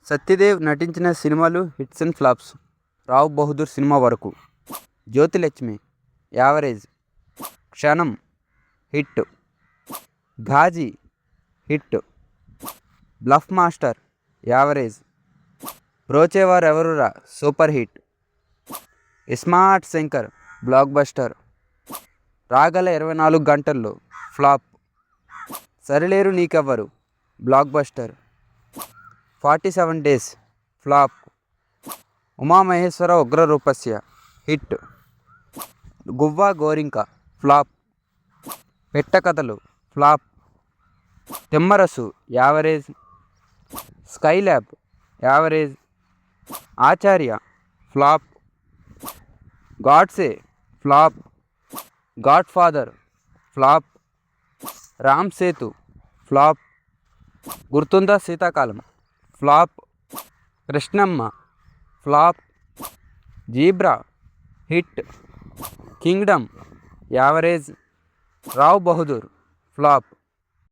సత్యదేవ్ నటించిన సినిమాలు hits and flops. Rao Bahadur సినిమా వరకు. Jyothilakshmi average. Kshanam hit. Ghazi hit. Bluff master average. Brochevarevarura super hit. Ismart Shankar block buster. Ragala 24 గంటల్లో flop. Sarileru Neekevvaru block buster. 47 days flop. Umamaheswara Ugraroopasya hit. Guvva Gorinka flop. Pittakathalu flop. Thimmarusu average. Skylab average. Acharya flop. Godse flop. God father flop. Ram Setu flop. Gurthunda Seethakalam flop. Krishnamma flop. Zebra hit. Kingdom average. Rao Bahadur flop.